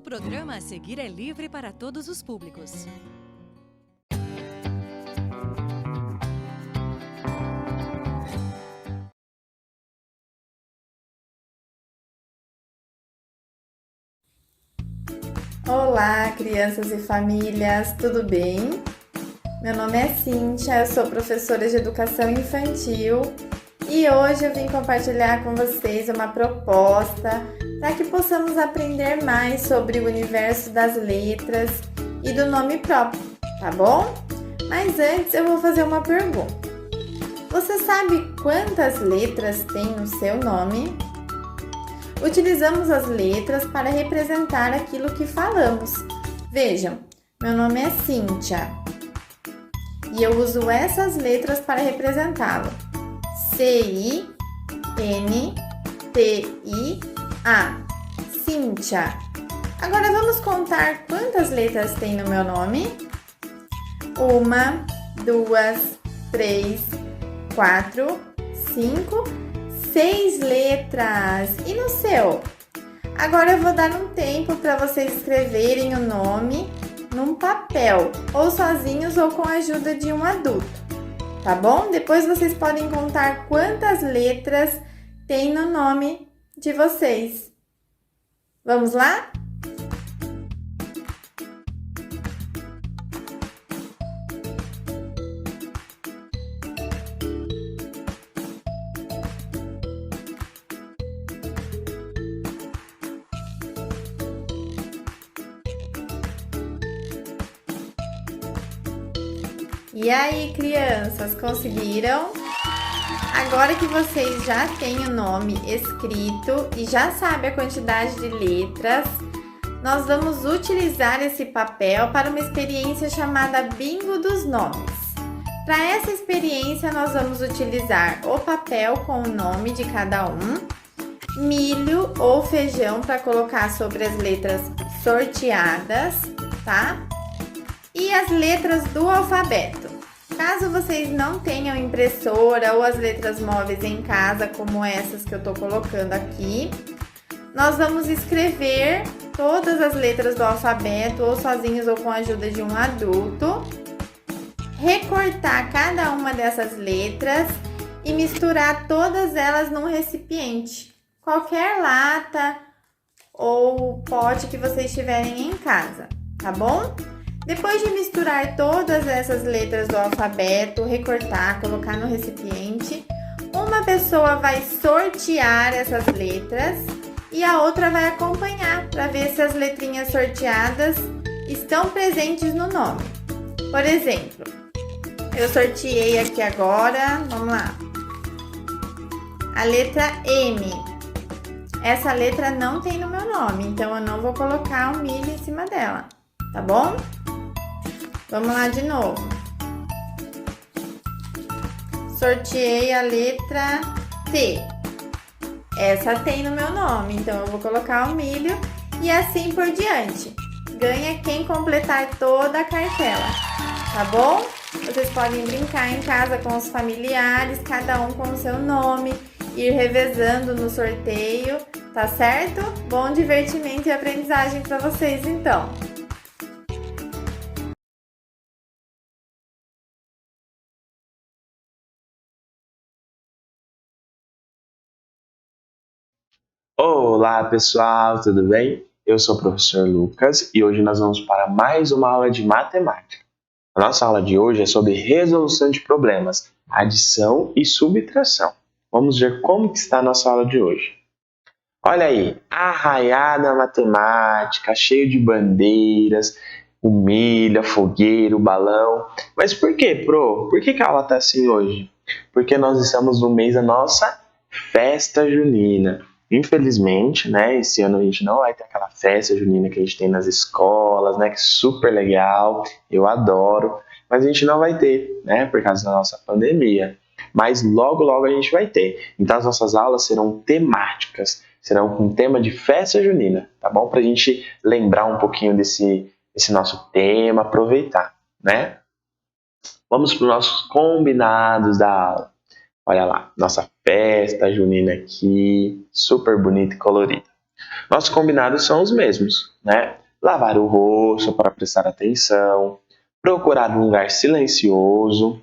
O programa a seguir é livre para todos os públicos. Olá, crianças e famílias, tudo bem? Meu nome é Cíntia, eu sou professora de educação infantil e hoje eu vim compartilhar com vocês uma proposta para que possamos aprender mais sobre o universo das letras e do nome próprio, tá bom? Mas antes eu vou fazer uma pergunta. Você sabe quantas letras tem no seu nome? Utilizamos as letras para representar aquilo que falamos. Vejam, meu nome é Cíntia e eu uso essas letras para representá-lo. C-I-N-T-I-A, Cíntia. Agora vamos contar quantas letras tem no meu nome? 1, 2, 3, 4, 5, 6 letras. E no seu? Agora eu vou dar um tempo para vocês escreverem o nome num papel, ou sozinhos ou com a ajuda de um adulto, tá bom? Depois vocês podem contar quantas letras tem no nome de vocês. Vamos lá? E aí, crianças, conseguiram? Agora que vocês já têm o nome escrito e já sabem a quantidade de letras, nós vamos utilizar esse papel para uma experiência chamada Bingo dos Nomes. Para essa experiência, nós vamos utilizar o papel com o nome de cada um, milho ou feijão para colocar sobre as letras sorteadas, tá? E as letras do alfabeto. Caso vocês não tenham impressora ou as letras móveis em casa, como essas que eu tô colocando aqui, nós vamos escrever todas as letras do alfabeto, ou sozinhos ou com a ajuda de um adulto, recortar cada uma dessas letras e misturar todas elas num recipiente, qualquer lata ou pote que vocês tiverem em casa, tá bom? Depois de misturar todas essas letras do alfabeto, recortar, colocar no recipiente, uma pessoa vai sortear essas letras e a outra vai acompanhar para ver se as letrinhas sorteadas estão presentes no nome. Por exemplo, eu sorteei aqui agora, vamos lá, a letra M. Essa letra não tem no meu nome, então eu não vou colocar o milho em cima dela, tá bom? Vamos lá de novo. Sorteei a letra T. Essa tem no meu nome, então eu vou colocar o milho e assim por diante. Ganha quem completar toda a cartela, tá bom? Vocês podem brincar em casa com os familiares, cada um com o seu nome, ir revezando no sorteio, tá certo? Bom divertimento e aprendizagem para vocês então. Olá pessoal, tudo bem? Eu sou o professor Lucas e hoje nós vamos para mais uma aula de matemática. A nossa aula de hoje é sobre resolução de problemas, adição e subtração. Vamos ver como que está a nossa aula de hoje. Olha aí, arraiada matemática, cheio de bandeiras, o milho, a fogueira, o balão. Mas por quê, Pro? Por que a aula está assim hoje? Porque nós estamos no mês da nossa festa junina. Infelizmente, né, esse ano a gente não vai ter aquela festa junina que a gente tem nas escolas, né, que é super legal, eu adoro, mas a gente não vai ter, né, por causa da nossa pandemia. Mas logo, logo a gente vai ter. Então as nossas aulas serão temáticas, serão com tema de festa junina, tá bom? Pra gente lembrar um pouquinho desse nosso tema, aproveitar, né? Vamos para os nossos combinados da aula. Olha lá, nossa festa junina aqui, super bonita e colorida. Nossos combinados são os mesmos, né? Lavar o rosto para prestar atenção, procurar um lugar silencioso,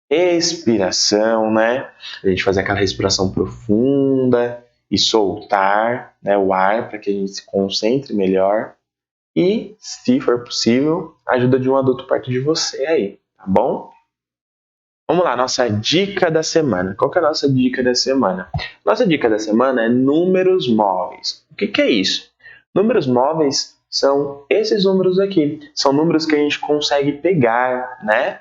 expiração, né? A gente fazer aquela respiração profunda e soltar, né, o ar para que a gente se concentre melhor. E, se for possível, a ajuda de um adulto perto de você aí, tá bom? Vamos lá, nossa dica da semana. Qual que é a nossa dica da semana? Nossa dica da semana é números móveis. O que é isso? Números móveis são esses números aqui. São números que a gente consegue pegar, né?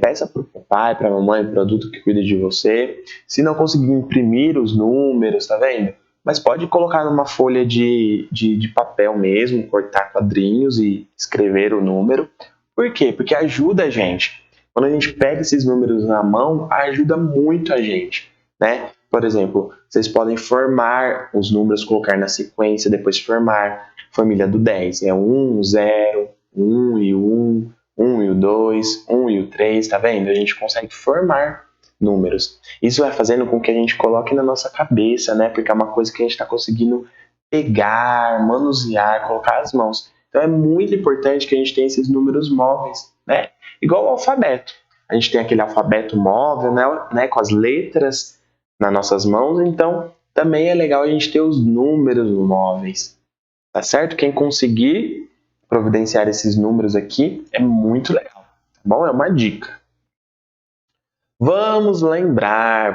Peça para o papai, para a mamãe, para o adulto que cuida de você. Se não conseguir imprimir os números, tá vendo? Mas pode colocar numa folha de papel mesmo, cortar quadrinhos e escrever o número. Por quê? Porque ajuda a gente. Quando a gente pega esses números na mão, ajuda muito a gente, né? Por exemplo, vocês podem formar os números, colocar na sequência, depois formar família do 10. É 1, 0, 1 e 1, 1 e o 2, 1 e o 3, tá vendo? A gente consegue formar números. Isso vai fazendo com que a gente coloque na nossa cabeça, né? Porque é uma coisa que a gente está conseguindo pegar, manusear, colocar as mãos. Então é muito importante que a gente tenha esses números móveis, né? Igual o alfabeto. A gente tem aquele alfabeto móvel, né, com as letras nas nossas mãos, então também é legal a gente ter os números móveis, tá certo? Quem conseguir providenciar esses números aqui é muito legal, tá bom? É uma dica. Vamos lembrar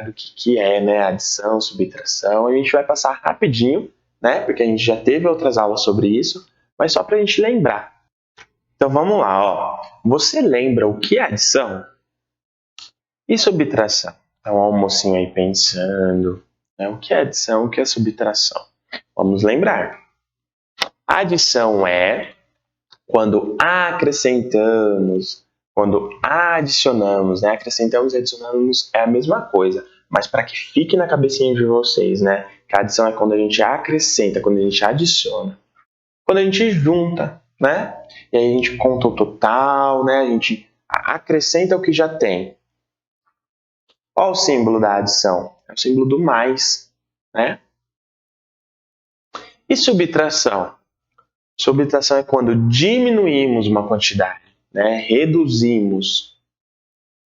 do que é, né, adição, subtração. A gente vai passar rapidinho, né, porque a gente já teve outras aulas sobre isso, mas só para a gente lembrar. Então vamos lá, ó. Você lembra o que é adição e subtração? Então, ó, o mocinho aí pensando, né? O que é adição, o que é subtração? Vamos lembrar. Adição é quando acrescentamos, quando adicionamos, né? Acrescentamos e adicionamos é a mesma coisa, mas para que fique na cabecinha de vocês, né? Que a adição é quando a gente acrescenta, quando a gente adiciona, quando a gente junta, né? E aí a gente conta o total, né? A gente acrescenta o que já tem. Qual o símbolo da adição? É o símbolo do mais, né? E subtração? Subtração é quando diminuímos uma quantidade, né? Reduzimos.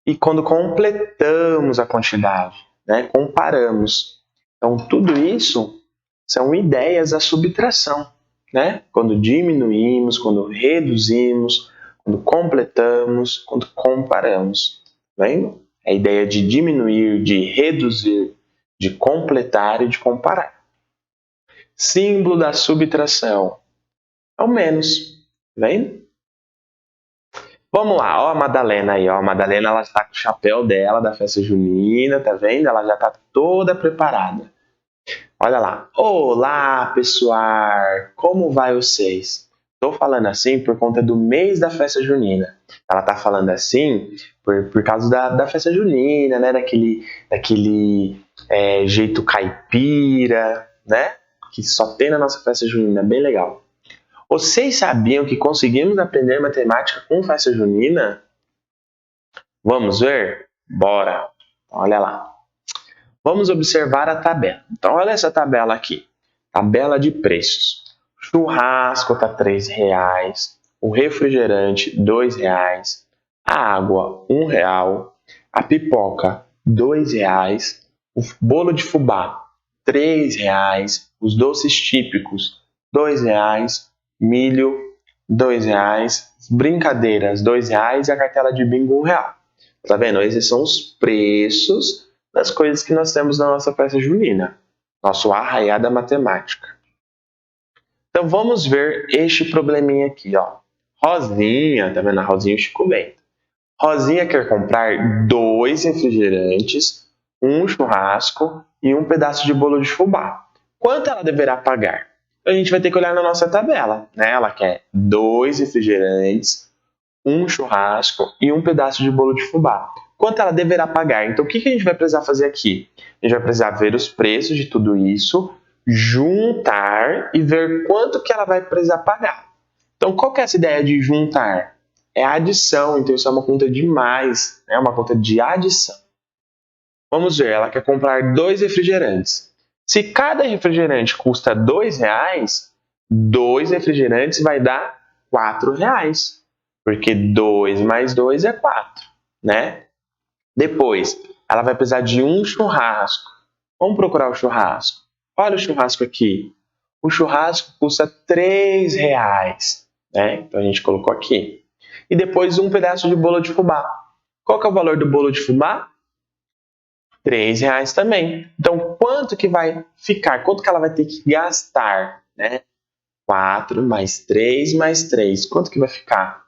E quando completamos a quantidade, né? Comparamos. Então, tudo isso são ideias da subtração, né? Quando diminuímos, quando reduzimos, quando completamos, quando comparamos. Tá vendo? A ideia de diminuir, de reduzir, de completar e de comparar. Símbolo da subtração é o menos. Tá vendo? Vamos lá, ó a Madalena aí, ó. A Madalena, ela está com o chapéu dela da festa junina, tá vendo? Ela já está toda preparada. Olha lá. Olá, pessoal! Como vai vocês? Estou falando assim por conta do mês da festa junina. Ela está falando assim por causa da festa junina, né? Daquele jeito caipira, né? Que só tem na nossa festa junina. Bem legal. Vocês sabiam que conseguimos aprender matemática com festa junina? Vamos ver? Bora! Olha lá. Vamos observar a tabela. Então, olha essa tabela aqui. Tabela de preços. Churrasco está R$3. O refrigerante, R$2. A água, R$1. A pipoca, R$2. O bolo de fubá, R$3. Os doces típicos, R$2. Milho, R$2. Brincadeiras, R$2. E a cartela de bingo, R$1. Tá vendo? Esses são os preços das coisas que nós temos na nossa festa junina, nosso arraiá da matemática. Então vamos ver este probleminha aqui, ó. Rosinha, tá vendo? A Rosinha e o Chico Bento. Rosinha quer comprar 2 refrigerantes, um churrasco e um pedaço de bolo de fubá. Quanto ela deverá pagar? A gente vai ter que olhar na nossa tabela, né? Ela quer 2 refrigerantes, um churrasco e um pedaço de bolo de fubá. Quanto ela deverá pagar? Então, o que a gente vai precisar fazer aqui? A gente vai precisar ver os preços de tudo isso, juntar e ver quanto que ela vai precisar pagar. Então, qual que é essa ideia de juntar? É a adição, então isso é uma conta de mais, né? Uma conta de adição. Vamos ver, ela quer comprar 2 refrigerantes. Se cada refrigerante custa R$2, 2 refrigerantes vai dar R$4, porque 2 mais 2 é 4, né? Depois, ela vai precisar de um churrasco. Vamos procurar o churrasco. Olha o churrasco aqui. O churrasco custa R$3, né? Então a gente colocou aqui. E depois um pedaço de bolo de fubá. Qual que é o valor do bolo de fubá? R$3 também. Então, quanto que vai ficar? Quanto que ela vai ter que gastar, né? 4 mais 3 mais 3. Quanto que vai ficar?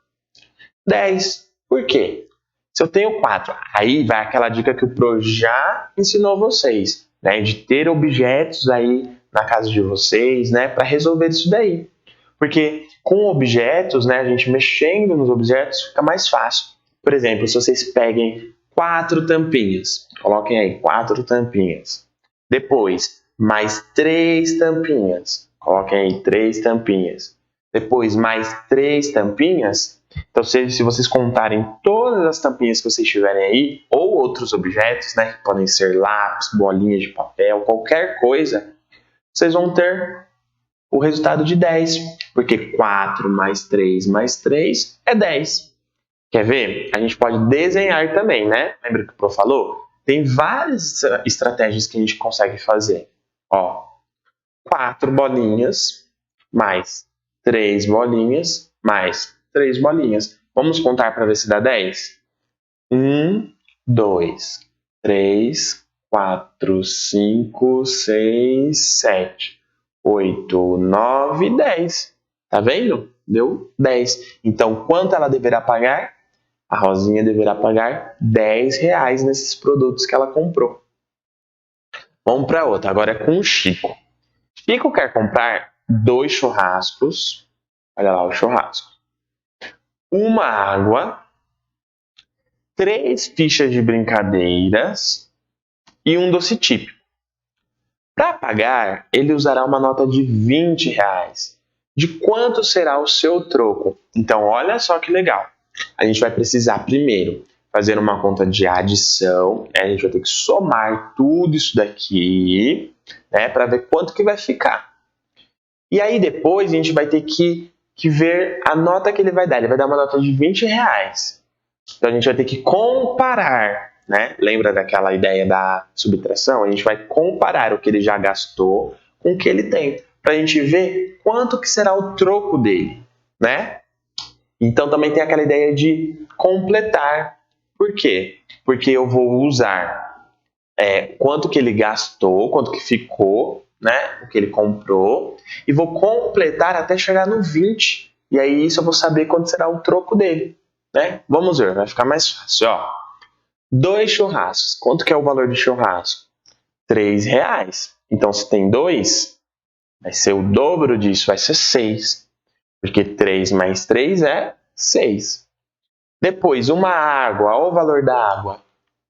10. Por quê? Se eu tenho 4, aí vai aquela dica que o Pro já ensinou vocês, né? De ter objetos aí na casa de vocês, né? Para resolver isso daí. Porque com objetos, né? A gente mexendo nos objetos fica mais fácil. Por exemplo, se vocês peguem 4 tampinhas, coloquem aí 4 tampinhas. Depois, mais 3 tampinhas, coloquem aí 3 tampinhas. Depois, mais 3 tampinhas. Então, se vocês contarem todas as tampinhas que vocês tiverem aí, ou outros objetos, né? Que podem ser lápis, bolinhas de papel, qualquer coisa, vocês vão ter o resultado de 10. Porque 4 mais 3 mais 3 é 10. Quer ver? A gente pode desenhar também, né? Lembra que o Pro falou? Tem várias estratégias que a gente consegue fazer. Ó, 4 bolinhas, mais 3 bolinhas, mais 3 bolinhas. Vamos contar para ver se dá 10? 1, 2, 3, 4, 5, 6, 7, 8, 9, 10. Tá vendo? Deu 10. Então, quanto ela deverá pagar? A Rosinha deverá pagar R$10 nesses produtos que ela comprou. Vamos para outra. Agora é com o Chico. Chico quer comprar 2 churrascos. Olha lá o churrasco. Uma água, 3 fichas de brincadeiras e um doce típico. Para pagar, ele usará uma nota de R$20. De quanto será o seu troco? Então, olha só que legal. A gente vai precisar primeiro fazer uma conta de adição. A gente vai ter que somar tudo isso daqui, né, para ver quanto que vai ficar. E aí depois a gente vai ter que ver a nota que ele vai dar. Ele vai dar uma nota de R$20. Então a gente vai ter que comparar, né? Lembra daquela ideia da subtração? A gente vai comparar o que ele já gastou com o que ele tem, para a gente ver quanto que será o troco dele, né? Então também tem aquela ideia de completar. Por quê? Porque eu vou usar quanto que ele gastou, quanto que ficou, né? O que ele comprou, e vou completar até chegar no 20. E aí isso eu vou saber quanto será o troco dele, né? Vamos ver, vai ficar mais fácil, ó. 2 churrascos. Quanto que é o valor de churrasco? R$3. Então se tem 2, vai ser o dobro disso, vai ser 6. Porque 3 mais 3 é 6. Depois, uma água. Olha o valor da água.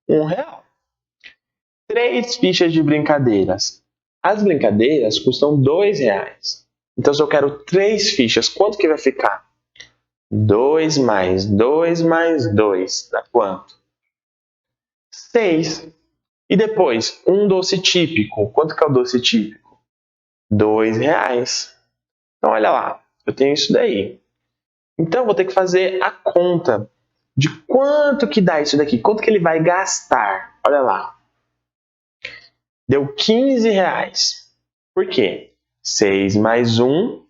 R$1. 3 fichas de brincadeiras. As brincadeiras custam R$2. Então, se eu quero 3 fichas, quanto que vai ficar? 2 mais 2 mais 2. Dá quanto? 6. E depois, um doce típico. Quanto que é o doce típico? R$2. Então, olha lá. Eu tenho isso daí. Então, eu vou ter que fazer a conta de quanto que dá isso daqui. Quanto que ele vai gastar. Olha lá. Deu R$15. Por quê? 6 mais 1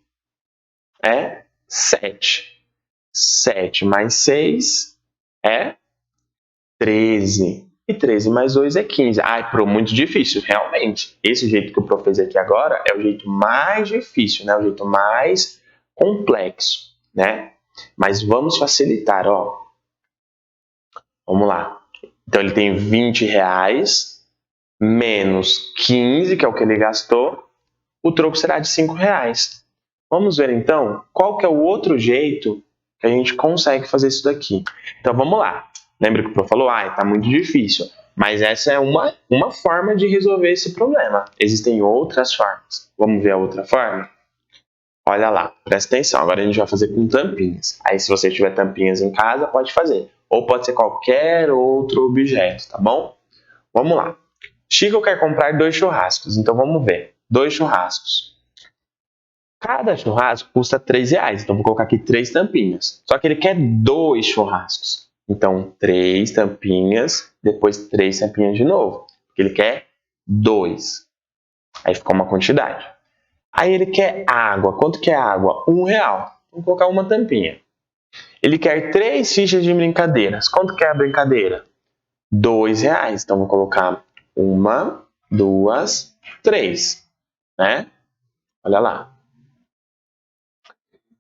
é 7. 7 mais 6 é 13. E 13 mais 2 é 15. Ai, Pro, muito difícil. Realmente, esse jeito que o Pro fez aqui agora é o jeito mais difícil, né? O jeito mais complexo, né? Mas vamos facilitar, ó. Vamos lá. Então, ele tem R$20 menos 15, que é o que ele gastou. O troco será de R$5. Vamos ver, então, qual que é o outro jeito que a gente consegue fazer isso daqui. Então, vamos lá. Lembra que o Pro falou? Tá muito difícil. Mas essa é uma forma de resolver esse problema. Existem outras formas. Vamos ver a outra forma? Olha lá, presta atenção. Agora a gente vai fazer com tampinhas. Aí, se você tiver tampinhas em casa, pode fazer. Ou pode ser qualquer outro objeto, tá bom? Vamos lá. Chico quer comprar 2 churrascos, então vamos ver. 2 churrascos. Cada churrasco custa R$3, então vou colocar aqui 3 tampinhas. Só que ele quer 2 churrascos. Então, 3 tampinhas, depois 3 tampinhas de novo. Porque ele quer 2. Aí ficou uma quantidade. Aí ele quer água. Quanto que é água? R$1. Vamos colocar uma tampinha. Ele quer 3 fichas de brincadeiras. Quanto que é a brincadeira? R$2. Então vou colocar 1, 2, 3. Né? Olha lá.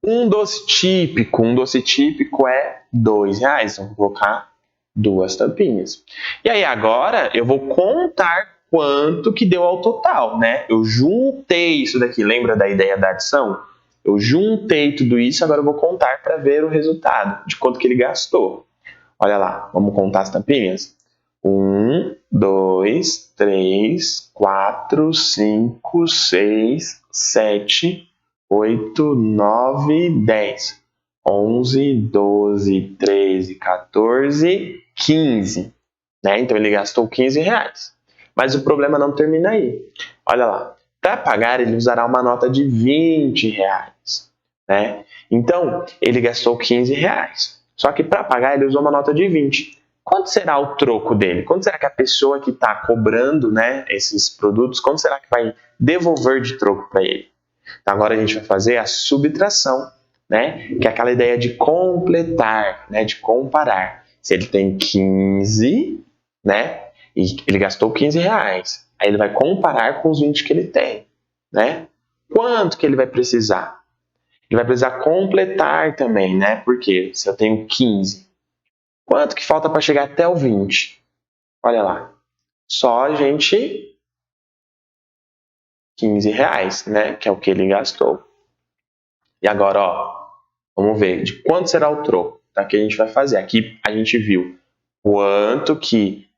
Um doce típico é R$2. Então vou colocar 2 tampinhas. E aí agora eu vou contar quanto que deu ao total, né? Eu juntei isso daqui, lembra da ideia da adição? Eu juntei tudo isso, agora eu vou contar para ver o resultado, de quanto que ele gastou. Olha lá, vamos contar as tampinhas? 1, 2, 3, 4, 5, 6, 7, 8, 9, 10, 11, 12, 13, 14, 15. Né? Então ele gastou R$15. Mas o problema não termina aí. Olha lá. Para pagar, ele usará uma nota de R$20. Né? Então, ele gastou R$15. Só que para pagar, ele usou uma nota de 20. Quanto será o troco dele? Quanto será que a pessoa que está cobrando, né, esses produtos, quanto será que vai devolver de troco para ele? Então, agora a gente vai fazer a subtração, né, que é aquela ideia de completar, né, de comparar. Se ele tem 15, né, e ele gastou R$15, aí ele vai comparar com os 20 que ele tem, né? Quanto que ele vai precisar? Ele vai precisar completar também, né? Porque se eu tenho 15, quanto que falta para chegar até o 20? Olha lá, só, gente, R$15, né? Que é o que ele gastou. E agora, ó, vamos ver de quanto será o troco. Tá? Que a gente vai fazer. Aqui a gente viu quanto que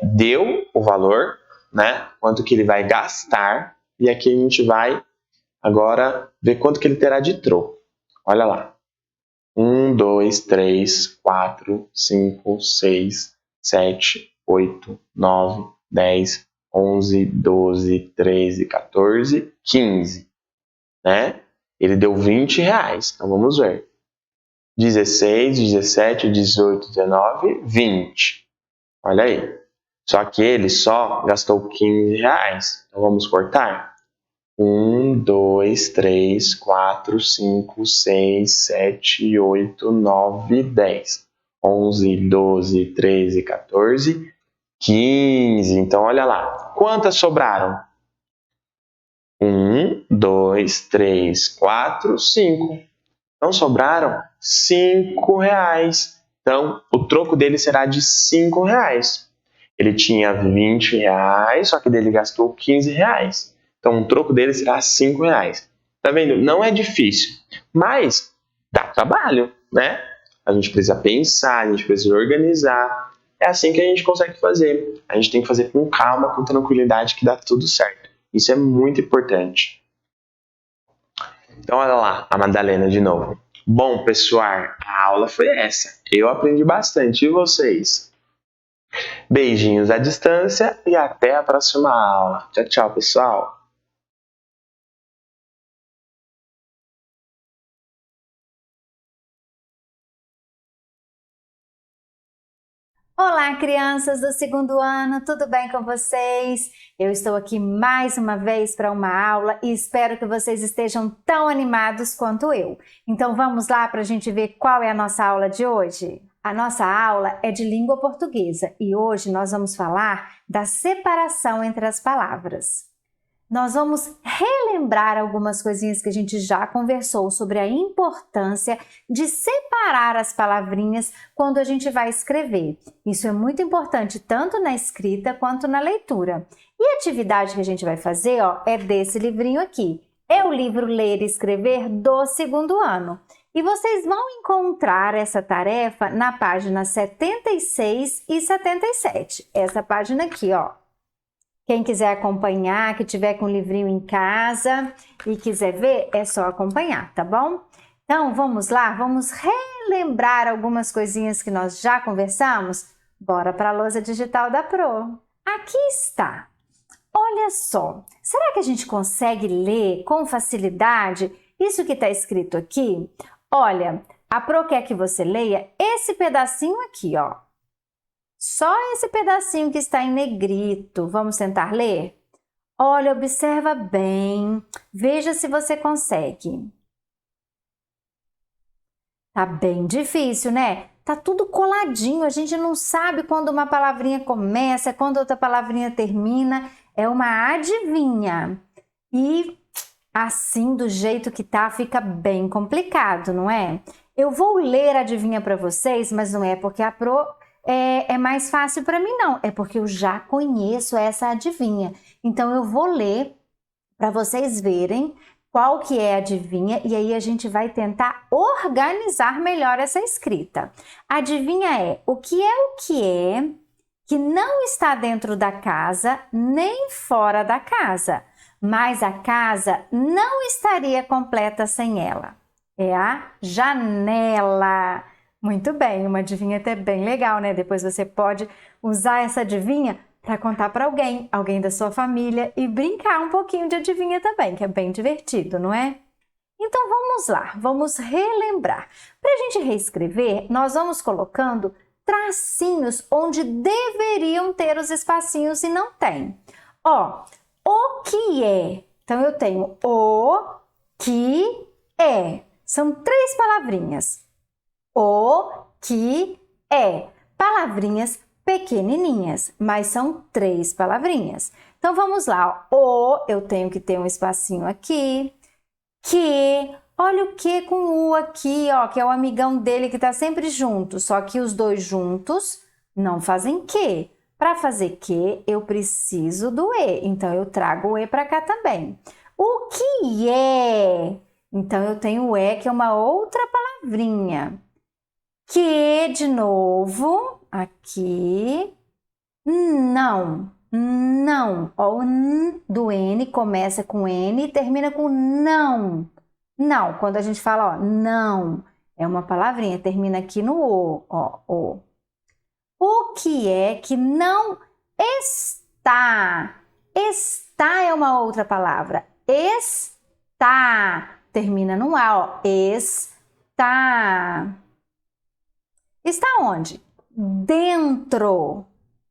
deu o valor, né? Quanto que ele vai gastar. E aqui a gente vai agora ver quanto que ele terá de troco. Olha lá. 1, 2, 3, 4, 5, 6, 7, 8, 9, 10, 11, 12, 13, 14, 15. Né? Ele deu R$20. Então vamos ver. 16, 17, 18, 19, 20. Olha aí. Só que ele só gastou R$15. Então vamos cortar. 1, 2, 3, 4, 5, 6, 7, 8, 9, 10, 11, 12, 13, 14, 15. Então olha lá. Quantas sobraram? 1, 2, 3, 4, 5. Então sobraram R$5. Então o troco dele será de R$5. Ele tinha R$20, só que dele gastou R$15. Então o troco dele será R$5. Tá vendo? Não é difícil, mas dá trabalho, né? A gente precisa pensar, a gente precisa organizar. É assim que a gente consegue fazer. A gente tem que fazer com calma, com tranquilidade, que dá tudo certo. Isso é muito importante. Então, olha lá, a Madalena de novo. Bom, pessoal, a aula foi essa. Eu aprendi bastante. E vocês? Beijinhos à distância e até a próxima aula. Tchau, tchau, pessoal. Olá, crianças do 2º ano, tudo bem com vocês? Eu estou aqui mais uma vez para uma aula e espero que vocês estejam tão animados quanto eu. Então vamos lá para a gente ver qual é a nossa aula de hoje? A nossa aula é de língua portuguesa e hoje nós vamos falar da separação entre as palavras. Nós vamos relembrar algumas coisinhas que a gente já conversou sobre a importância de separar as palavrinhas quando a gente vai escrever. Isso é muito importante tanto na escrita quanto na leitura. E a atividade que a gente vai fazer, ó, é desse livrinho aqui. É o livro Ler e Escrever do 2º ano. E vocês vão encontrar essa tarefa na página 76 e 77. Essa página aqui, ó. Quem quiser acompanhar, que tiver com o livrinho em casa e quiser ver, é só acompanhar, tá bom? Então, vamos lá, vamos relembrar algumas coisinhas que nós já conversamos? Bora para a lousa digital da Pro! aqui está. Olha só, será que a gente consegue ler com facilidade isso que está escrito aqui? Olha, a Pro quer que você leia esse pedacinho aqui, ó. Só esse pedacinho que está em negrito. Vamos tentar ler? Olha, observa bem. Veja se você consegue. Tá bem difícil, né? Tá tudo coladinho. A gente não sabe quando uma palavrinha começa, quando outra palavrinha termina. É uma adivinha. E assim, do jeito que tá, fica bem complicado, não é? Eu vou ler a adivinha para vocês, mas não é porque a Pro é mais fácil para mim, não. É porque eu já conheço essa adivinha. Então, eu vou ler para vocês verem qual que é a adivinha e aí a gente vai tentar organizar melhor essa escrita. A adivinha é o que que não está dentro da casa nem fora da casa, mas a casa não estaria completa sem ela. É a janela. Muito bem, uma adivinha até bem legal, né? Depois você pode usar essa adivinha para contar para alguém da sua família e brincar um pouquinho de adivinha também, que é bem divertido, não é? Então vamos lá, vamos relembrar. Para a gente reescrever, nós vamos colocando tracinhos onde deveriam ter os espacinhos e não tem. Ó, o que é? Então eu tenho o que é. São 3 palavrinhas. O que é. Palavrinhas pequenininhas, mas são 3 palavrinhas. Então vamos lá. O, eu tenho que ter um espacinho aqui. Que, olha o que com o U aqui, ó, que é o amigão dele que tá sempre junto. Só que os dois juntos não fazem que. Para fazer que, eu preciso do E. Então eu trago o E para cá também. O que é? Então eu tenho o E, que é uma outra palavrinha. Que, de novo, aqui, não, não. Ó, o N do N começa com N e termina com não. Não, quando a gente fala, ó, não, é uma palavrinha, termina aqui no O, ó, O. O que é que não está? Está é uma outra palavra. Está, termina no A, ó, está. Está onde? Dentro.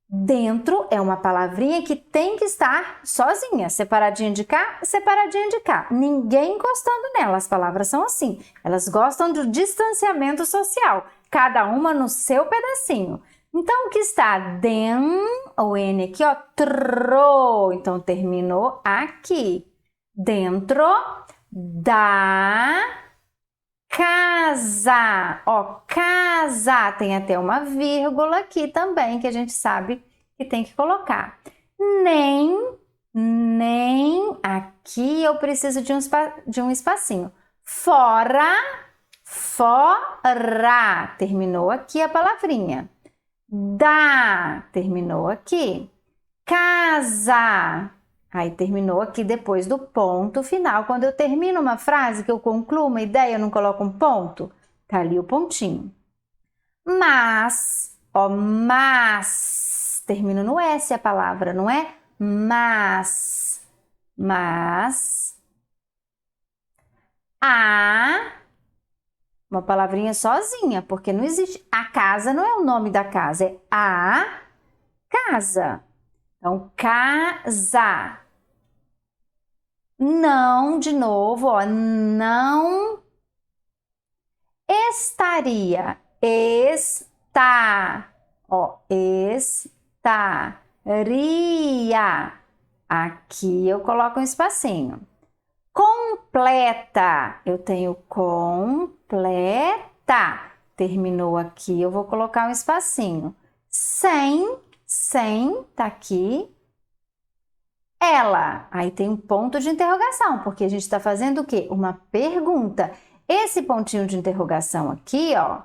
Dentro é uma palavrinha que tem que estar sozinha, separadinha de cá, separadinha de cá. Ninguém encostando nela, as palavras são assim. Elas gostam do distanciamento social, cada uma no seu pedacinho. Então, o que está dentro, o N aqui, ó, tro, então terminou aqui. Dentro da casa, ó, casa, tem até uma vírgula aqui também que a gente sabe que tem que colocar. Nem aqui eu preciso de um espacinho. Fora, terminou aqui a palavrinha. Da, terminou aqui. Casa, aí terminou aqui depois do ponto final. Quando eu termino uma frase, que eu concluo uma ideia, eu não coloco um ponto? Tá ali o pontinho. Mas, ó, mas, termina no S a palavra, não é? Mas, uma palavrinha sozinha, porque não existe, a casa não é o nome da casa, é a casa. Então, casa. Não, de novo, ó, não estaria. Está. Ó, estaria. Aqui eu coloco um espacinho. Completa. Eu tenho completa. Terminou aqui, eu vou colocar um espacinho. Sem, tá aqui. Ela. Aí tem um ponto de interrogação, porque a gente está fazendo o quê? Uma pergunta. Esse pontinho de interrogação aqui, ó,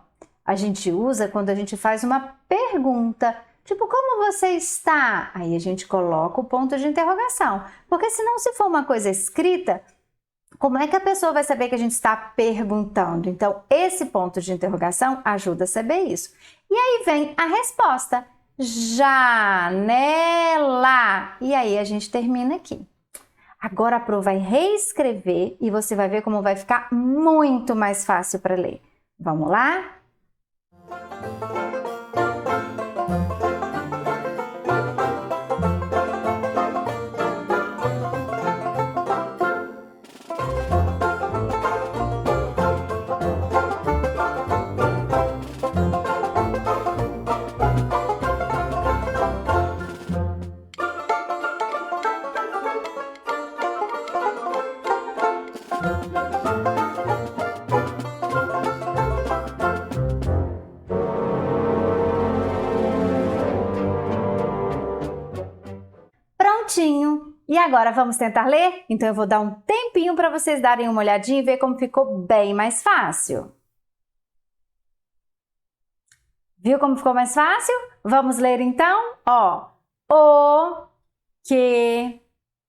a gente usa quando a gente faz uma pergunta. Tipo, como você está? Aí a gente coloca o ponto de interrogação. Porque senão, se for uma coisa escrita, como é que a pessoa vai saber que a gente está perguntando? Então, esse ponto de interrogação ajuda a saber isso. E aí vem a resposta. janela. E aí a gente termina aqui. Agora a Pro vai reescrever e você vai ver como vai ficar muito mais fácil para ler. Vamos lá? Prontinho! E agora vamos tentar ler? Então eu vou dar um tempinho para vocês darem uma olhadinha e ver como ficou bem mais fácil. Viu como ficou mais fácil? Vamos ler então? Ó, o, que,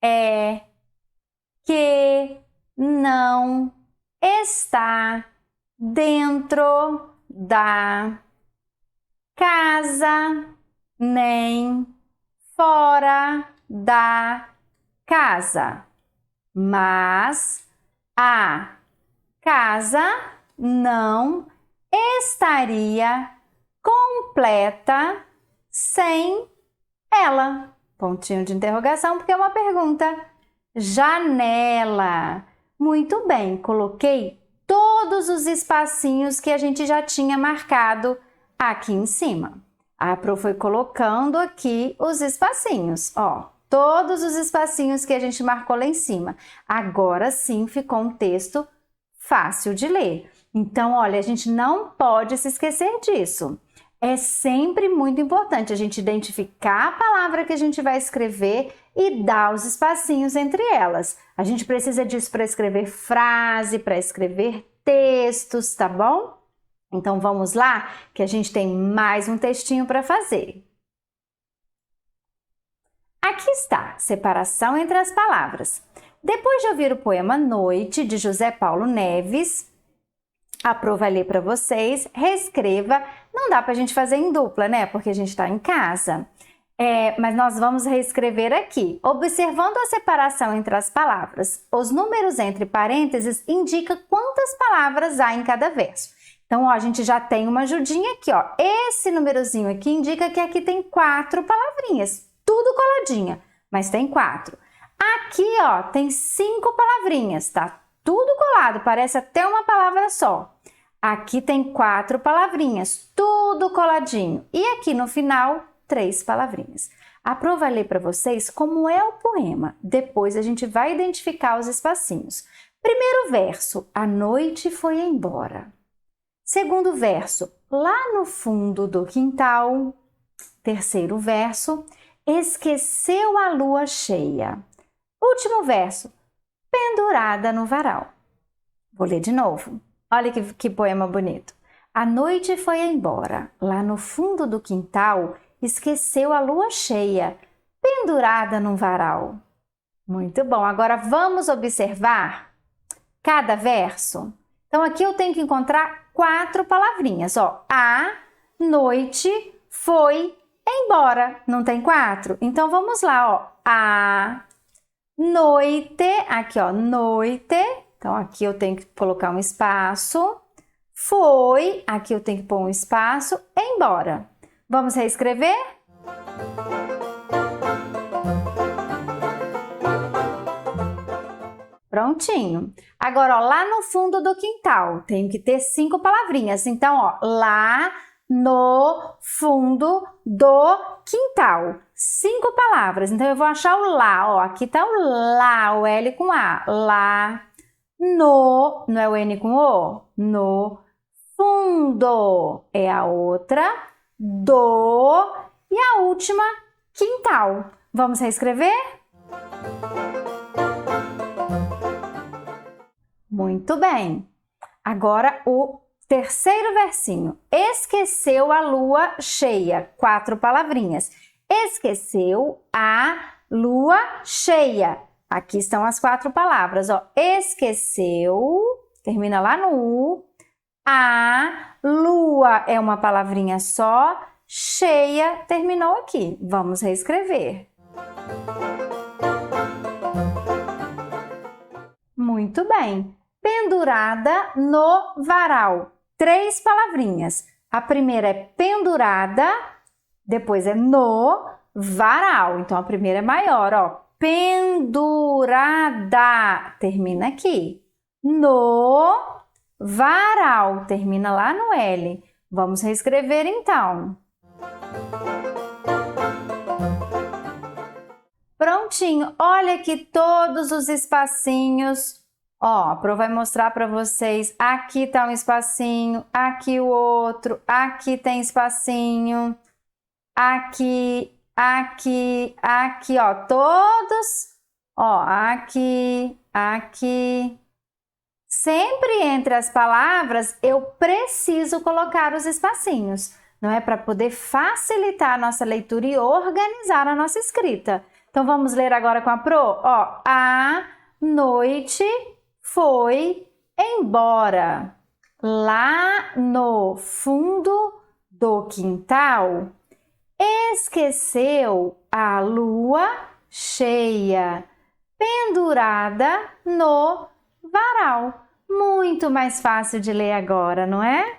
é, que, não, está, dentro, da, casa, nem, fora, da casa, mas a casa não estaria completa sem ela. Pontinho de interrogação, porque é uma pergunta. Janela. Muito bem, coloquei todos os espacinhos que a gente já tinha marcado aqui em cima. A Pro foi colocando aqui os espacinhos, ó. Todos os espacinhos que a gente marcou lá em cima. Agora sim ficou um texto fácil de ler. Então, olha, a gente não pode se esquecer disso. É sempre muito importante a gente identificar a palavra que a gente vai escrever e dar os espacinhos entre elas. A gente precisa disso para escrever frase, para escrever textos, tá bom? Então, vamos lá, que a gente tem mais um textinho para fazer. Aqui está, separação entre as palavras. Depois de ouvir o poema Noite, de José Paulo Neves, a Pro vai ler para vocês, reescreva. Não dá para a gente fazer em dupla, né? Porque a gente está em casa. Mas nós vamos reescrever aqui. Observando a separação entre as palavras, os números entre parênteses indicam quantas palavras há em cada verso. Então, ó, a gente já tem uma ajudinha aqui, ó. Esse númerozinho aqui indica que aqui tem 4 palavrinhas. Tudo coladinha, mas tem 4. Aqui, ó, tem 5 palavrinhas, tá? Tudo colado, parece até uma palavra só. Aqui tem 4 palavrinhas, tudo coladinho. E aqui no final, 3 palavrinhas. A Pro vai ler para vocês como é o poema. Depois a gente vai identificar os espacinhos. Primeiro verso, a noite foi embora. Segundo verso, lá no fundo do quintal. Terceiro verso, esqueceu a lua cheia. Último verso, pendurada no varal. Vou ler de novo. Olha que poema bonito. A noite foi embora. Lá no fundo do quintal, esqueceu a lua cheia, pendurada no varal. Muito bom. Agora vamos observar cada verso. Então aqui eu tenho que encontrar 4 palavrinhas. Ó, a noite foi embora. Não tem 4? Então vamos lá, ó. A noite, aqui ó, noite. Então aqui eu tenho que colocar um espaço. Foi, aqui eu tenho que pôr um espaço. Embora. Vamos reescrever? Prontinho. Agora, ó, lá no fundo do quintal, tenho que ter 5 palavrinhas. Então, ó, lá no fundo do quintal. 5 palavras. Então, eu vou achar o lá, ó. Aqui tá o lá, o L com A. Lá, no, não é o N com O? No fundo é a outra, do e a última, quintal. Vamos reescrever? Muito bem. Agora o terceiro versinho. Esqueceu a lua cheia. 4 palavrinhas. Esqueceu a lua cheia. Aqui estão as 4 palavras, ó. Esqueceu, termina lá no U. A lua é uma palavrinha só. cheia terminou aqui. Vamos reescrever. Muito bem. Pendurada no varal. 3 palavrinhas. A primeira é pendurada, depois é no varal. Então, a primeira é maior, ó. Pendurada. Termina aqui. No varal. Termina lá no L. Vamos reescrever, então. Prontinho. Olha aqui todos os espacinhos. Ó, a Pro vai mostrar para vocês. Aqui tá um espacinho, aqui o outro, aqui tem espacinho, aqui, ó, todos, ó, aqui. Sempre entre as palavras eu preciso colocar os espacinhos, não é? Para poder facilitar a nossa leitura e organizar a nossa escrita. Então vamos ler agora com a Pro? Ó, a noite foi embora. Lá no fundo do quintal, esqueceu a lua cheia, pendurada no varal. Muito mais fácil de ler agora, não é?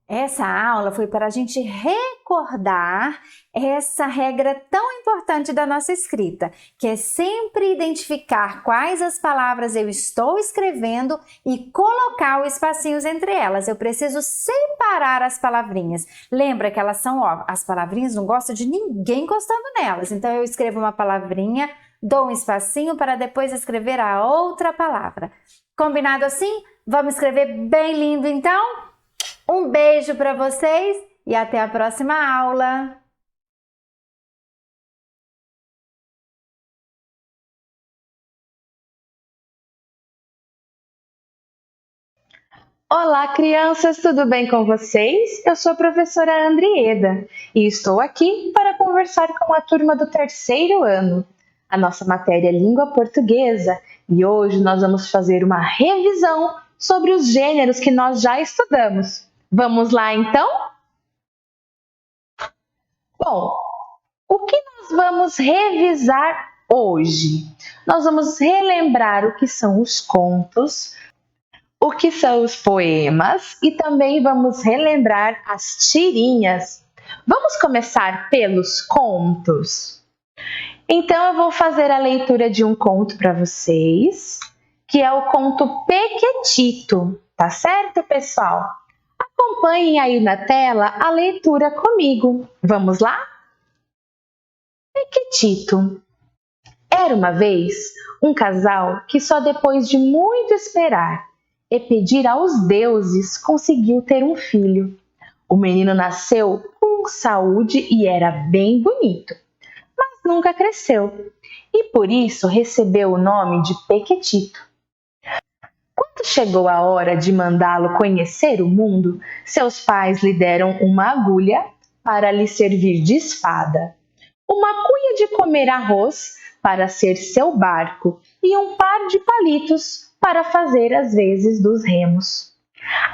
Essa aula foi para a gente recordar essa regra tão importante da nossa escrita, que é sempre identificar quais as palavras eu estou escrevendo e colocar os espacinhos entre elas. Eu preciso separar as palavrinhas. Lembra que elas são, ó, as palavrinhas não gostam de ninguém encostando nelas. Então eu escrevo uma palavrinha, dou um espacinho para depois escrever a outra palavra. Combinado assim? Vamos escrever bem lindo então? Um beijo para vocês e até a próxima aula! Olá, crianças, tudo bem com vocês? Eu sou a professora Andrieda e estou aqui para conversar com a turma do 3º ano, a nossa matéria Língua Portuguesa, e hoje nós vamos fazer uma revisão sobre os gêneros que nós já estudamos. Vamos lá, então? Bom, o que nós vamos revisar hoje? Nós vamos relembrar o que são os contos, o que são os poemas e também vamos relembrar as tirinhas. Vamos começar pelos contos. Então, eu vou fazer a leitura de um conto para vocês, que é o conto Pequetito, tá certo, pessoal? Acompanhem aí na tela a leitura comigo. Vamos lá? Pequetito. Era uma vez um casal que só depois de muito esperar e pedir aos deuses conseguiu ter um filho. O menino nasceu com saúde e era bem bonito, mas nunca cresceu e por isso recebeu o nome de Pequetito. Quando chegou a hora de mandá-lo conhecer o mundo, seus pais lhe deram uma agulha para lhe servir de espada, uma cuia de comer arroz para ser seu barco e um par de palitos para fazer as vezes dos remos.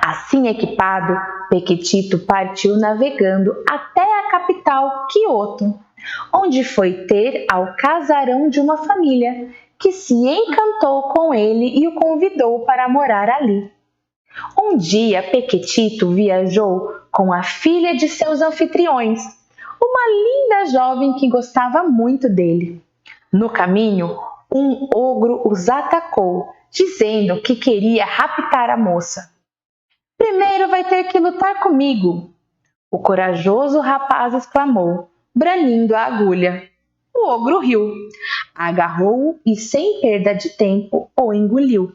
Assim equipado, Pequetito partiu navegando até a capital, Kyoto, onde foi ter ao casarão de uma família que se encantou com ele e o convidou para morar ali. Um dia, Pequetito viajou com a filha de seus anfitriões, uma linda jovem que gostava muito dele. No caminho, um ogro os atacou, dizendo que queria raptar a moça. Primeiro vai ter que lutar comigo, o corajoso rapaz exclamou, branindo a agulha. O ogro riu, agarrou-o e, sem perda de tempo, o engoliu.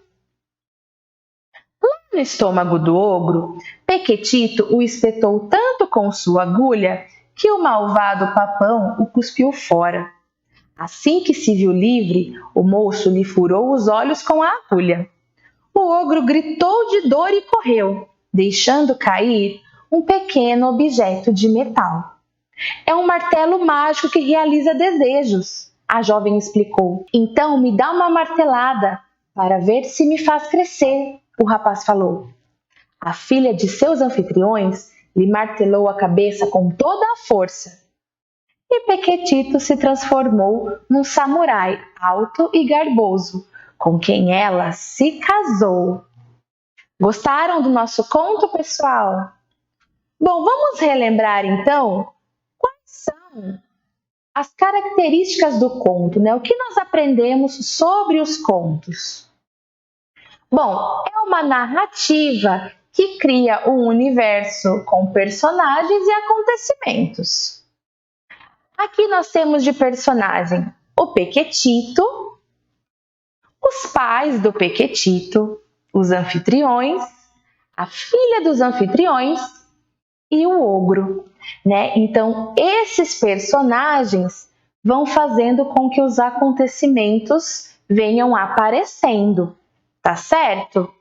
Lá no estômago do ogro, Pequetito o espetou tanto com sua agulha que o malvado papão o cuspiu fora. Assim que se viu livre, o moço lhe furou os olhos com a agulha. O ogro gritou de dor e correu, deixando cair um pequeno objeto de metal. É um martelo mágico que realiza desejos, a jovem explicou. Então me dá uma martelada para ver se me faz crescer, o rapaz falou. A filha de seus anfitriões lhe martelou a cabeça com toda a força. E Pequetito se transformou num samurai alto e garboso, com quem ela se casou. Gostaram do nosso conto, pessoal? Bom, vamos relembrar então quais são as características do conto, né? O que nós aprendemos sobre os contos? Bom, é uma narrativa que cria um universo com personagens e acontecimentos. Aqui nós temos de personagem o Pequetito, os pais do Pequetito, os anfitriões, a filha dos anfitriões e o ogro, né? Então, esses personagens vão fazendo com que os acontecimentos venham aparecendo, tá certo?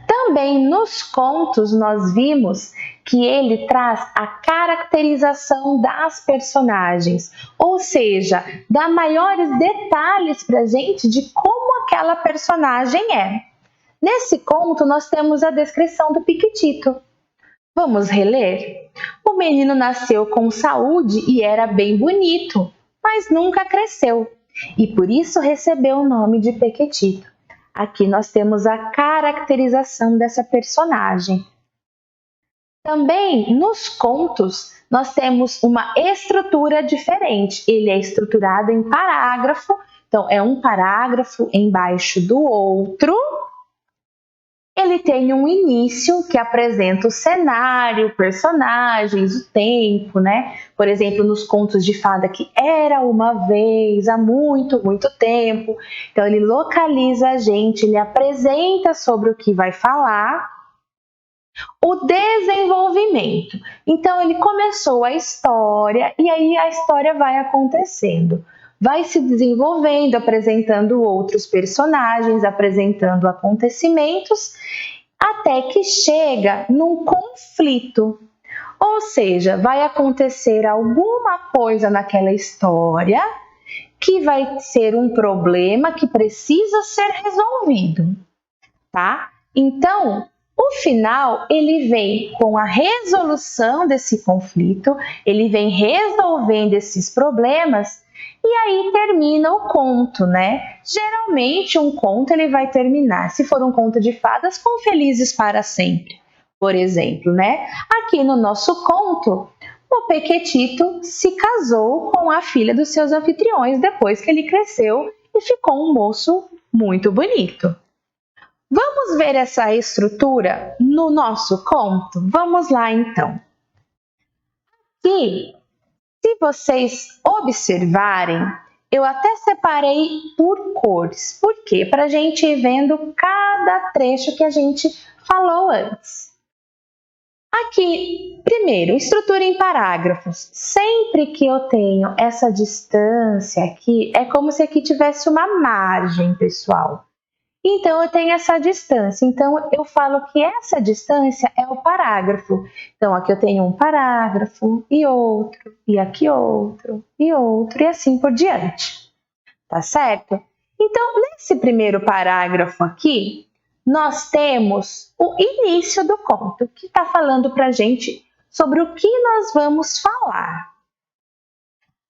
Também nos contos nós vimos que ele traz a caracterização das personagens, ou seja, dá maiores detalhes para a gente de como aquela personagem é. Nesse conto nós temos a descrição do Pequetito. Vamos reler? O menino nasceu com saúde e era bem bonito, mas nunca cresceu, e por isso recebeu o nome de Pequetito. Aqui nós temos a caracterização dessa personagem. Também nos contos nós temos uma estrutura diferente. Ele é estruturado em parágrafo, então é um parágrafo embaixo do outro. Ele tem um início que apresenta o cenário, personagens, o tempo, né? Por exemplo, nos contos de fada que era uma vez, há muito, muito tempo. Então, ele localiza a gente, ele apresenta sobre o que vai falar. O desenvolvimento. Então, ele começou a história e aí a história vai acontecendo. Vai se desenvolvendo, apresentando outros personagens, apresentando acontecimentos, até que chega num conflito. Ou seja, vai acontecer alguma coisa naquela história que vai ser um problema que precisa ser resolvido, tá? Então, o final, ele vem com a resolução desse conflito, ele vem resolvendo esses problemas. E aí termina o conto, né? Geralmente um conto ele vai terminar, se for um conto de fadas, com felizes para sempre, por exemplo, né? Aqui no nosso conto, o Pequetito se casou com a filha dos seus anfitriões depois que ele cresceu e ficou um moço muito bonito. Vamos ver essa estrutura no nosso conto? Vamos lá então. Aqui, se vocês observarem, eu até separei por cores. Por quê? Para a gente ir vendo cada trecho que a gente falou antes. Aqui, primeiro, estrutura em parágrafos. Sempre que eu tenho essa distância aqui, é como se aqui tivesse uma margem, pessoal. Então, eu tenho essa distância. Então, eu falo que essa distância é o parágrafo. Então, aqui eu tenho um parágrafo e outro, e aqui outro, e assim por diante. Tá certo? Então, nesse primeiro parágrafo aqui, nós temos o início do conto, que está falando para a gente sobre o que nós vamos falar.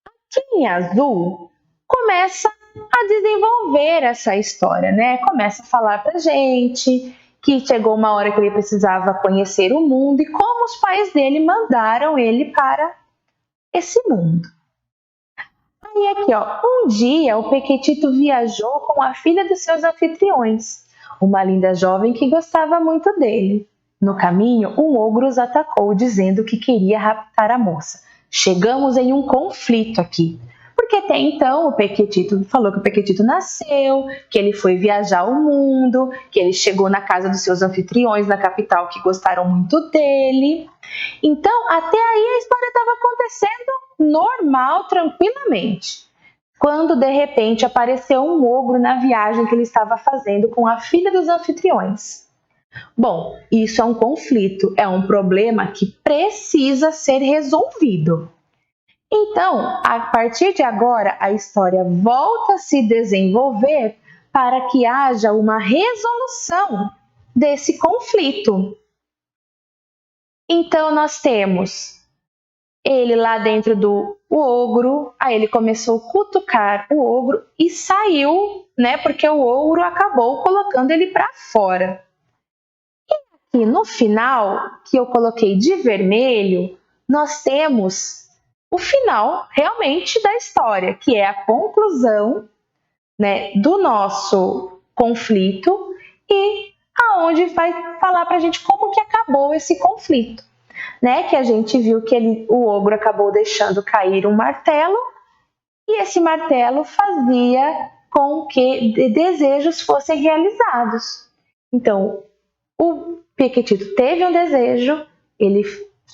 Aqui em azul, começa a desenvolver essa história, né? Começa a falar pra gente que chegou uma hora que ele precisava conhecer o mundo e como os pais dele mandaram ele para esse mundo. Aí aqui, ó, um dia o Pequetito viajou com a filha dos seus anfitriões, uma linda jovem que gostava muito dele. No caminho, um ogro os atacou, dizendo que queria raptar a moça. Chegamos em um conflito aqui. Porque até então o Pequetito falou que o Pequetito nasceu, que ele foi viajar o mundo, que ele chegou na casa dos seus anfitriões na capital que gostaram muito dele. Então, até aí a história estava acontecendo normal, tranquilamente. Quando de repente apareceu um ogro na viagem que ele estava fazendo com a filha dos anfitriões. Bom, isso é um conflito, é um problema que precisa ser resolvido. Então, a partir de agora, a história volta a se desenvolver para que haja uma resolução desse conflito. Então nós temos ele lá dentro do ogro, aí ele começou a cutucar o ogro e saiu, né? Porque o ogro acabou colocando ele para fora. E no final, que eu coloquei de vermelho, nós temos o final realmente da história, que é a conclusão, né, do nosso conflito e aonde vai falar para a gente como que acabou esse conflito, né? Que a gente viu que o ogro acabou deixando cair um martelo e esse martelo fazia com que desejos fossem realizados. Então, o Pequetito teve um desejo, ele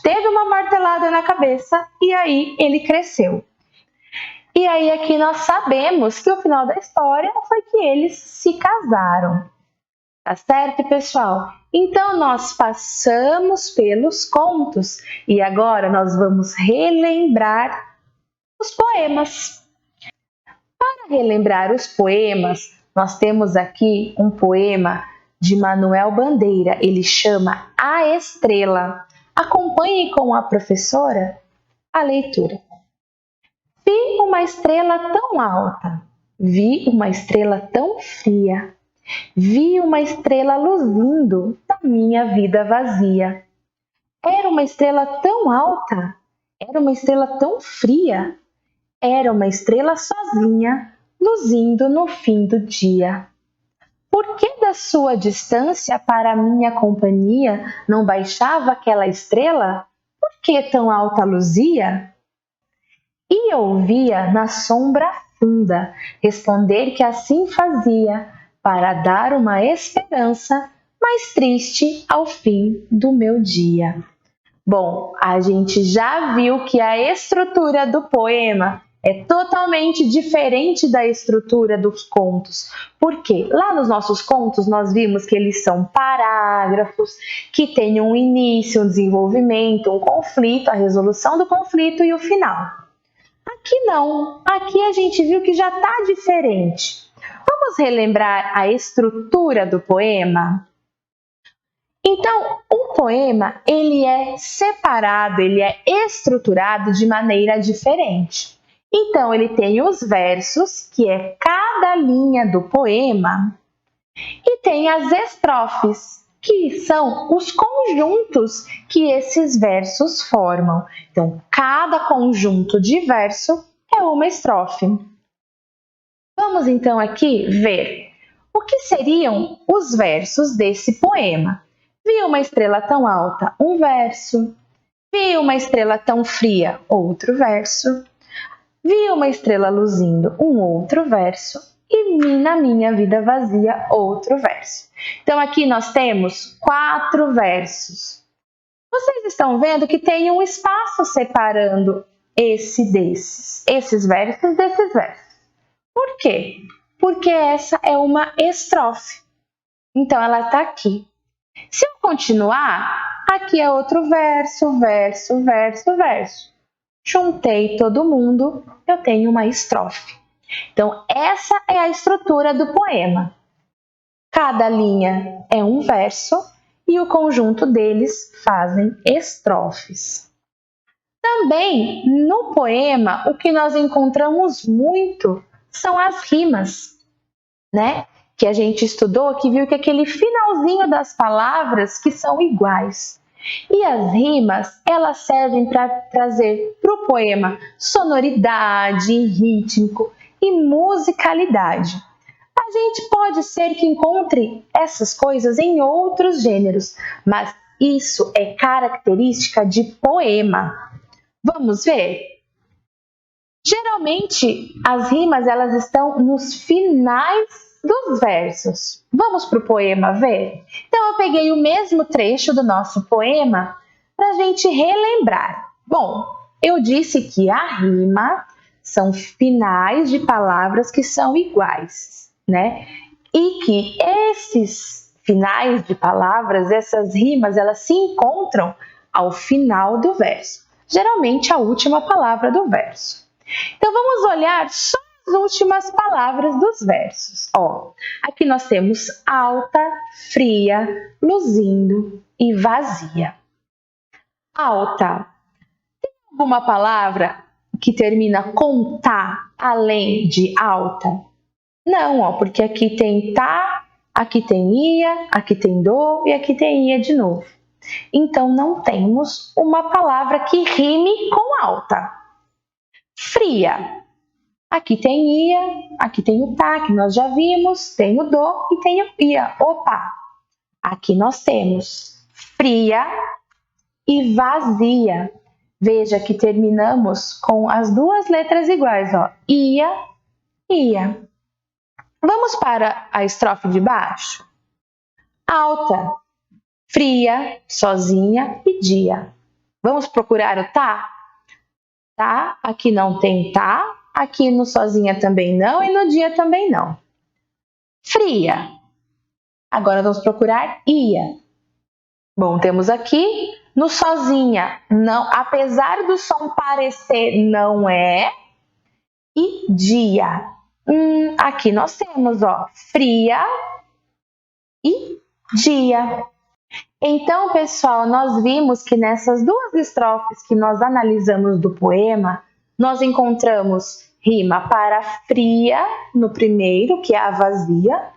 teve uma martelada na cabeça e aí ele cresceu. E aí aqui nós sabemos que o final da história foi que eles se casaram. Tá certo, pessoal? Então nós passamos pelos contos e agora nós vamos relembrar os poemas. Para relembrar os poemas, nós temos aqui um poema de Manuel Bandeira, ele chama A Estrela. Acompanhe com a professora a leitura. Vi uma estrela tão alta, vi uma estrela tão fria, vi uma estrela luzindo na minha vida vazia. Era uma estrela tão alta, era uma estrela tão fria, era uma estrela sozinha, luzindo no fim do dia. Por que da sua distância para a minha companhia não baixava aquela estrela? Por que tão alta luzia? E ouvia na sombra funda responder que assim fazia, para dar uma esperança mais triste ao fim do meu dia. Bom, a gente já viu que a estrutura do poema é totalmente diferente da estrutura dos contos. Por quê? Lá nos nossos contos nós vimos que eles são parágrafos, que tem um início, um desenvolvimento, um conflito, a resolução do conflito e o final. Aqui não, aqui a gente viu que já está diferente. Vamos relembrar a estrutura do poema? Então, um poema, ele é separado, ele é estruturado de maneira diferente. Então, ele tem os versos, que é cada linha do poema, e tem as estrofes, que são os conjuntos que esses versos formam. Então, cada conjunto de verso é uma estrofe. Vamos então aqui ver o que seriam os versos desse poema. Vi uma estrela tão alta, um verso. Vi uma estrela tão fria, outro verso. Vi uma estrela luzindo, um outro verso. E na minha vida vazia, outro verso. Então aqui nós temos 4 versos. Vocês estão vendo que tem um espaço separando esses versos desses versos. Por quê? Porque essa é uma estrofe. Então ela está aqui. Se eu continuar, aqui é outro verso, verso, verso, verso. Juntei todo mundo, eu tenho uma estrofe. Então, essa é a estrutura do poema. Cada linha é um verso e o conjunto deles fazem estrofes. Também, no poema, o que nós encontramos muito são as rimas, né? Que a gente estudou, que viu que aquele finalzinho das palavras que são iguais. E as rimas, elas servem para trazer para o poema sonoridade, rítmico e musicalidade. A gente pode ser que encontre essas coisas em outros gêneros, mas isso é característica de poema. Vamos ver? Geralmente, as rimas elas estão nos finais dos versos. Vamos para o poema ver? Então, eu peguei o mesmo trecho do nosso poema para a gente relembrar. Bom, eu disse que a rima são finais de palavras que são iguais, né? E que esses finais de palavras, essas rimas, elas se encontram ao final do verso. Geralmente, a última palavra do verso. Então, vamos olhar só as últimas palavras dos versos. Ó, aqui nós temos alta, fria, luzindo e vazia. Alta. Tem alguma palavra que termina com tá além de alta? Não, ó, porque aqui tem tá, aqui tem ia, aqui tem do e aqui tem ia de novo. Então, não temos uma palavra que rime com alta. Fria. Aqui tem ia, aqui tem o tá, que nós já vimos, tem o do e tem o ia. Opa! Aqui nós temos fria e vazia. Veja que terminamos com as duas letras iguais, ó. Ia, ia. Vamos para a estrofe de baixo? Alta, fria, sozinha e dia. Vamos procurar o tá? Tá, aqui não tem tá, aqui no sozinha também não e no dia também não. Fria. Agora vamos procurar ia. Bom, temos aqui no sozinha, não, apesar do som parecer, não é. E dia. Aqui nós temos, ó, fria e dia. Então, pessoal, nós vimos que nessas duas estrofes que nós analisamos do poema, nós encontramos rima para fria no primeiro, que é a vazia,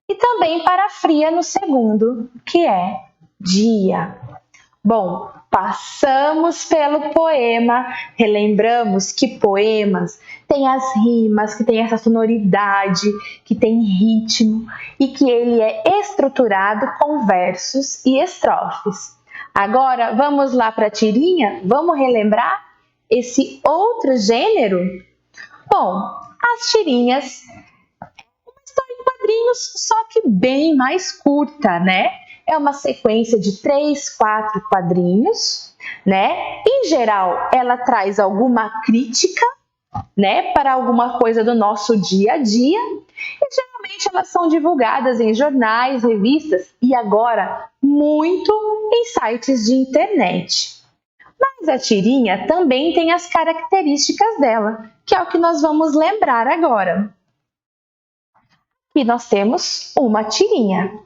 e também para fria no segundo, que é dia. Bom, passamos pelo poema, relembramos que poemas têm as rimas, que tem essa sonoridade, que tem ritmo e que ele é estruturado com versos e estrofes. Agora, vamos lá para a tirinha? Vamos relembrar esse outro gênero? Bom, as tirinhas é uma história em quadrinhos, só que bem mais curta, né? É uma sequência de 3, 4 quadrinhos, né? Em geral, ela traz alguma crítica, né, para alguma coisa do nosso dia a dia. E geralmente elas são divulgadas em jornais, revistas e agora muito em sites de internet. Mas a tirinha também tem as características dela, que é o que nós vamos lembrar agora. Aqui nós temos uma tirinha.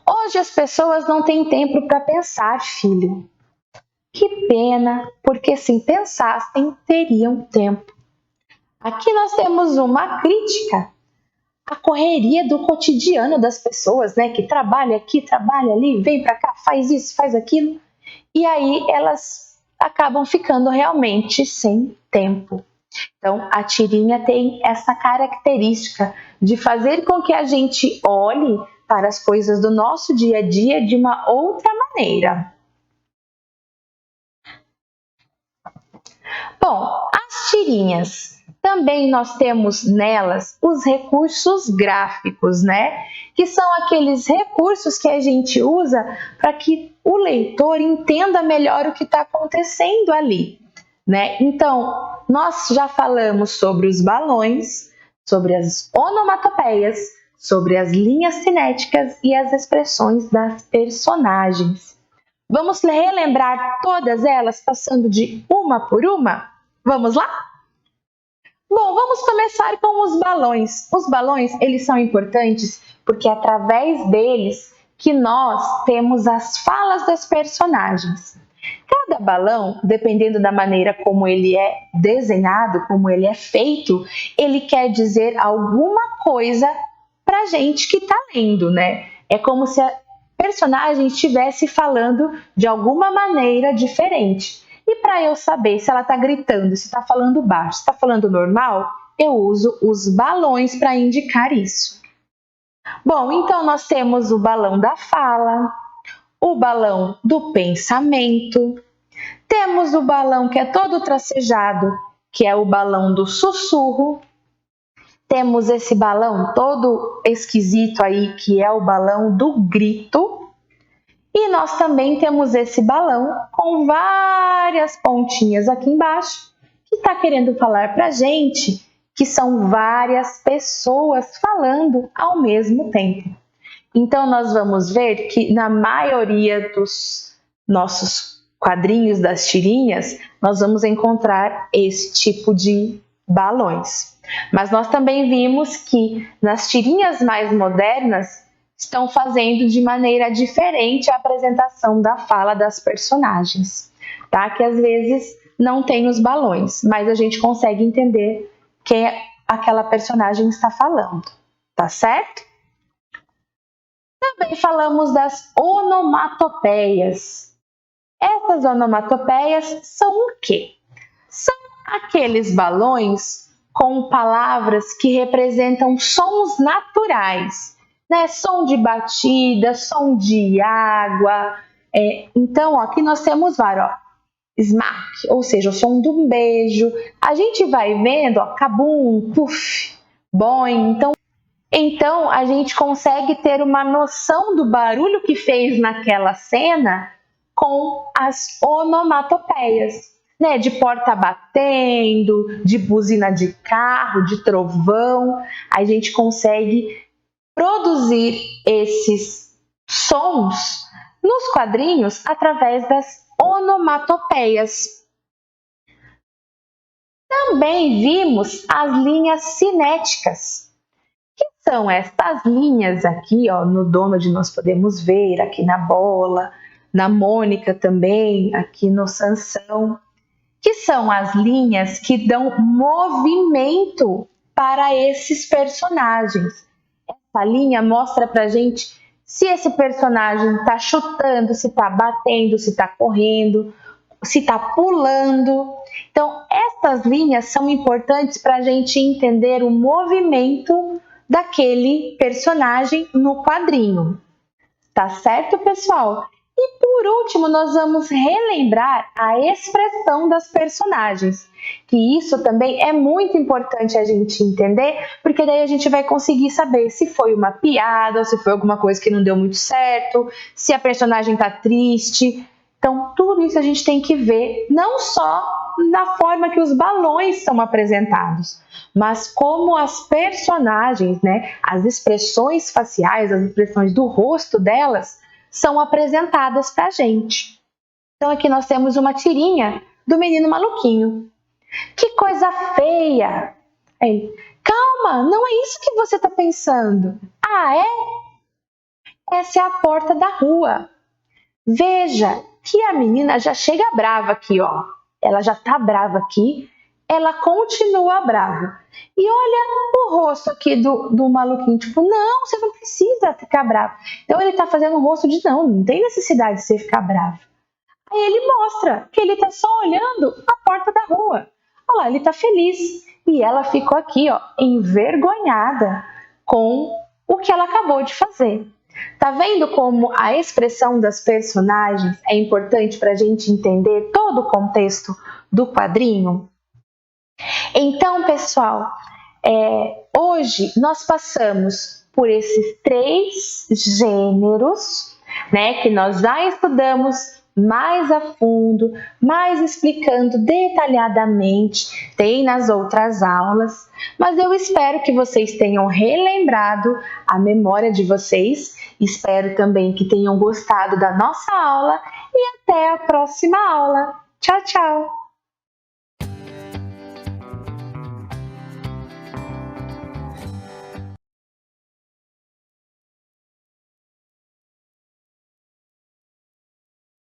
Hoje as pessoas não têm tempo para pensar, filho. Que pena, porque se pensassem, teriam tempo. Aqui nós temos uma crítica à correria do cotidiano das pessoas, né? Que trabalha aqui, trabalha ali, vem para cá, faz isso, faz aquilo. E aí elas acabam ficando realmente sem tempo. Então, a tirinha tem essa característica de fazer com que a gente olhe para as coisas do nosso dia a dia de uma outra maneira. Bom, as tirinhas, também nós temos nelas os recursos gráficos, né? Que são aqueles recursos que a gente usa para que o leitor entenda melhor o que está acontecendo ali, né? Então, nós já falamos sobre os balões, sobre as onomatopeias, sobre as linhas cinéticas e as expressões das personagens. Vamos relembrar todas elas, passando de uma por uma? Vamos lá? Bom, vamos começar com os balões. Os balões, eles são importantes porque é através deles que nós temos as falas das personagens. Cada balão, dependendo da maneira como ele é desenhado, como ele é feito, ele quer dizer alguma coisa para a gente que está lendo, né? É como se a personagem estivesse falando de alguma maneira diferente. E para eu saber se ela está gritando, se está falando baixo, se está falando normal, eu uso os balões para indicar isso. Bom, então nós temos o balão da fala, o balão do pensamento, temos o balão que é todo tracejado, que é o balão do sussurro, temos esse balão todo esquisito aí, que é o balão do grito, e nós também temos esse balão com várias pontinhas aqui embaixo, que está querendo falar para a gente que são várias pessoas falando ao mesmo tempo. Então, nós vamos ver que na maioria dos nossos quadrinhos, das tirinhas, nós vamos encontrar esse tipo de balões. Mas nós também vimos que nas tirinhas mais modernas estão fazendo de maneira diferente a apresentação da fala das personagens, tá? Que às vezes não tem os balões, mas a gente consegue entender que aquela personagem está falando, tá certo? Também falamos das onomatopeias. Essas onomatopeias são o quê? São aqueles balões com palavras que representam sons naturais, né? Som de batida, som de água. Então, ó, aqui nós temos vários, ó, smack, ou seja, o som de um beijo. A gente vai vendo, ó, kabum, puff, boing. Então, a gente consegue ter uma noção do barulho que fez naquela cena com as onomatopeias, né? De porta batendo, de buzina de carro, de trovão. A gente consegue produzir esses sons nos quadrinhos através das onomatopeias. Também vimos as linhas cinéticas. Que são estas linhas aqui, ó, no Donald nós podemos ver, aqui na Bola, na Mônica também, aqui no Sansão, que são as linhas que dão movimento para esses personagens. Essa linha mostra pra gente se esse personagem está chutando, se está batendo, se está correndo, se está pulando. Então, essas linhas são importantes para a gente entender o movimento daquele personagem no quadrinho. Tá certo, pessoal? E por último, nós vamos relembrar a expressão das personagens, que isso também é muito importante a gente entender, porque daí a gente vai conseguir saber se foi uma piada, ou se foi alguma coisa que não deu muito certo, se a personagem tá triste. Então, tudo isso a gente tem que ver, não só na forma que os balões são apresentados, mas como as personagens, né, as expressões faciais, as expressões do rosto delas, são apresentadas para a gente. Então, aqui nós temos uma tirinha do menino maluquinho. Que coisa feia! Ele, calma, não é isso que você está pensando. Ah, é? Essa é a porta da rua. Veja que a menina já chega brava aqui, ó. Ela já tá brava aqui, ela continua brava. E olha o rosto aqui do maluquinho, tipo, não, você não precisa ficar bravo. Então ele tá fazendo um rosto de não tem necessidade de você ficar bravo. Aí ele mostra que ele tá só olhando a porta da rua. Olha lá, ele tá feliz. E ela ficou aqui, ó, envergonhada com o que ela acabou de fazer. Tá vendo como a expressão das personagens é importante para a gente entender todo o contexto do quadrinho? Então, pessoal, hoje nós passamos por esses 3 gêneros, né, que nós já estudamos mais a fundo, mais explicando detalhadamente, tem nas outras aulas, mas eu espero que vocês tenham relembrado a memória de vocês, espero também que tenham gostado da nossa aula e até a próxima aula. Tchau, tchau!